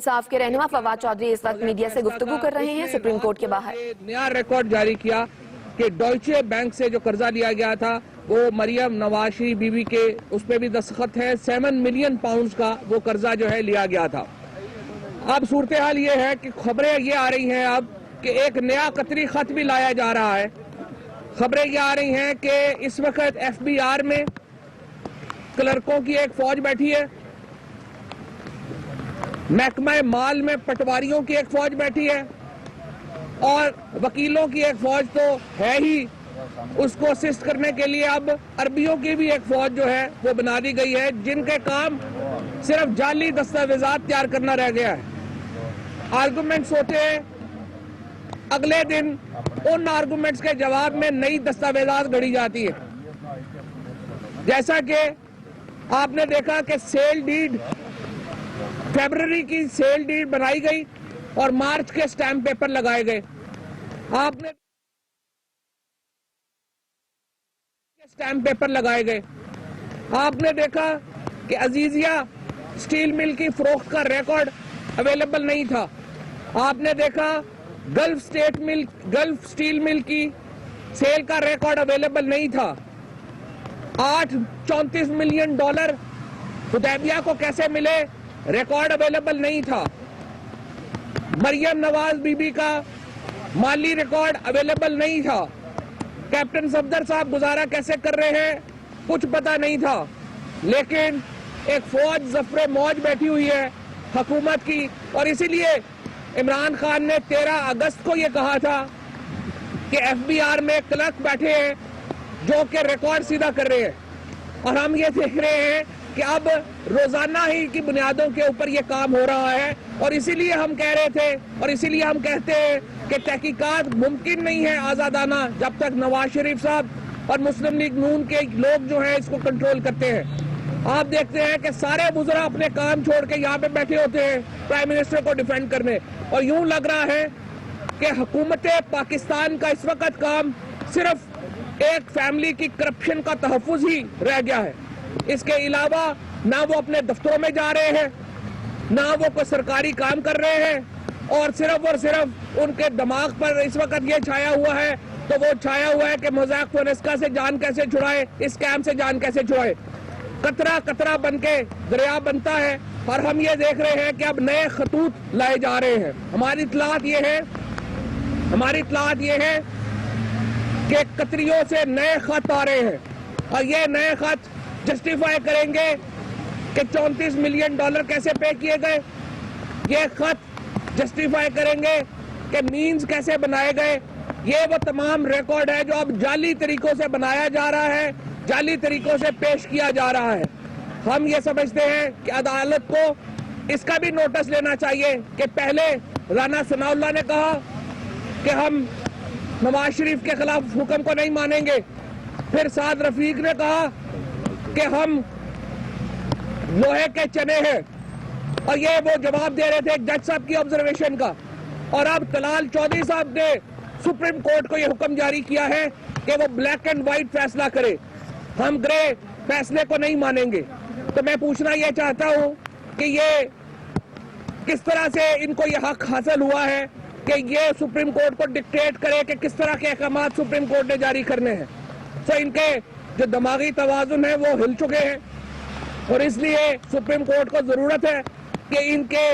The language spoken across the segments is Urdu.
انصاف کے رہنما فواد چودھری اس وقت میڈیا سے گفتگو کر رہے ہیں سپریم کورٹ کے باہر۔ نیا ریکارڈ جاری کیا کہ ڈوائچے بینک سے جو قرضہ لیا گیا تھا وہ مریم نواز شریف بی بی کے اس پہ بھی دستخط ہے، 7 ملین پاؤنڈز کا وہ قرضہ جو ہے لیا گیا تھا۔ اب صورتحال یہ ہے کہ خبریں یہ آ رہی ہیں اب کہ ایک نیا قطری خط بھی لایا جا رہا ہے۔ خبریں یہ آ رہی ہیں کہ اس وقت ایف بی آر میں کلرکوں کی ایک فوج بیٹھی ہے، محکمہ مال میں پٹواریوں کی ایک فوج بیٹھی ہے، اور وکیلوں کی ایک فوج تو ہے ہی، اس کو اسسٹ کرنے کے لیے اب عربیوں کی بھی ایک فوج جو ہے وہ بنا دی گئی ہے، جن کے کام صرف جعلی دستاویزات تیار کرنا رہ گیا ہے۔ آرگومنٹس ہوتے ہیں، اگلے دن ان آرگومنٹس کے جواب میں نئی دستاویزات گھڑی جاتی ہے۔ جیسا کہ آپ نے دیکھا کہ سیل ڈیڈ فیبرری کی سیل ڈیڈ بنائی گئی اور مارچ کے سٹیمپ پیپر لگائے گئے۔ آپ نے سٹیمپ پیپر لگائے گئے۔ آپ نے دیکھا کہ عزیزیہ سٹیل مل کی فروخت کا ریکارڈ اویلیبل نہیں تھا۔ آپ نے دیکھا گلف سٹیل مل کی سیل کا ریکارڈ اویلیبل نہیں تھا۔ 34 ملین ڈالر حدیبیہ کو کیسے ملے، ریکارڈ اویلیبل نہیں تھا۔ مریم نواز بی بی کا مالی ریکارڈ اویلیبل نہیں تھا۔ کیپٹن صفدر صاحب گزارا کیسے کر رہے ہیں کچھ پتا نہیں تھا، لیکن ایک فوج ظفر موج بیٹھی ہوئی ہے حکومت کی، اور اسی لیے عمران خان نے 13 اگست کو یہ کہا تھا کہ ایف بی آر میں کلرک بیٹھے ہیں جو کہ ریکارڈ سیدھا کر رہے ہیں، اور ہم یہ دیکھ رہے ہیں کہ اب روزانہ ہی کی بنیادوں کے اوپر یہ کام ہو رہا ہے، اور اسی لیے ہم کہہ رہے تھے اور اسی لیے ہم کہتے ہیں کہ تحقیقات ممکن نہیں ہے آزادانہ جب تک نواز شریف صاحب اور مسلم لیگ نون کے لوگ جو ہیں اس کو کنٹرول کرتے ہیں۔ آپ دیکھتے ہیں کہ سارے وزراء اپنے کام چھوڑ کے یہاں پہ بیٹھے ہوتے ہیں پرائم منسٹر کو ڈیفینڈ کرنے، اور یوں لگ رہا ہے کہ حکومت پاکستان کا اس وقت کام صرف ایک فیملی کی کرپشن کا تحفظ ہی رہ گیا ہے۔ اس کے علاوہ نہ وہ اپنے دفتروں میں جا رہے ہیں، نہ وہ کوئی سرکاری کام کر رہے ہیں، اور صرف ان کے دماغ پر اس وقت یہ چھایا ہوا ہے، تو وہ چھایا ہوا ہے کہ موزیک فونسکا سے جان کیسے چھڑائے، اس کیمپ سے جان کیسے چھڑائے۔ قطرہ قطرہ بن کے دریا بنتا ہے، اور ہم یہ دیکھ رہے ہیں کہ اب نئے خطوط لائے جا رہے ہیں۔ ہماری اطلاعات یہ ہے کہ قطریوں سے نئے خط آ رہے ہیں، اور یہ نئے خط جسٹیفائی کریں گے کہ 34 ملین ڈالر کیسے پے کیے گئے۔ یہ خط جسٹیفائی کریں گے کہ مینز کیسے بنائے گئے۔ یہ وہ تمام ریکارڈ ہے جو اب جعلی طریقوں سے بنایا جا رہا ہے، جعلی طریقوں سے پیش کیا جا رہا ہے۔ ہم یہ سمجھتے ہیں کہ عدالت کو اس کا بھی نوٹس لینا چاہیے کہ پہلے رانا ثناء اللہ نے کہا کہ ہم نواز شریف کے خلاف حکم کو نہیں مانیں گے، پھر سعد رفیق نے کہا کہ ہم لوہے کے چنے ہیں، اور یہ وہ جواب دے رہے تھے ایک جج صاحب کی آبزرویشن کا، اور اب طلال چودھری صاحب نے سپریم کورٹ کو یہ حکم جاری کیا ہے کہ وہ بلیک اینڈ وائٹ فیصلہ کرے، ہم گرے فیصلے کو نہیں مانیں گے۔ تو میں پوچھنا یہ چاہتا ہوں کہ یہ کس طرح سے ان کو یہ حق حاصل ہوا ہے کہ یہ سپریم کورٹ کو ڈکٹیٹ کرے کہ کس طرح کے احکامات سپریم کورٹ نے جاری کرنے ہیں۔ تو ان کے جو دماغی توازن ہے وہ ہل چکے ہیں، اور اس لیے سپریم کورٹ کو ضرورت ہے کہ ان کے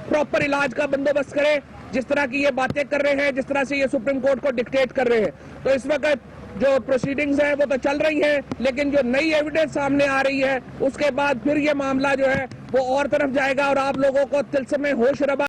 پراپر علاج کا بندوبست کرے، جس طرح کی یہ باتیں کر رہے ہیں، جس طرح سے یہ سپریم کورٹ کو ڈکٹیٹ کر رہے ہیں۔ تو اس وقت جو پروسیڈنگز ہیں وہ تو چل رہی ہیں، لیکن جو نئی ایویڈنس سامنے آ رہی ہے اس کے بعد پھر یہ معاملہ جو ہے وہ اور طرف جائے گا، اور آپ لوگوں کو طلسم ہوش ربا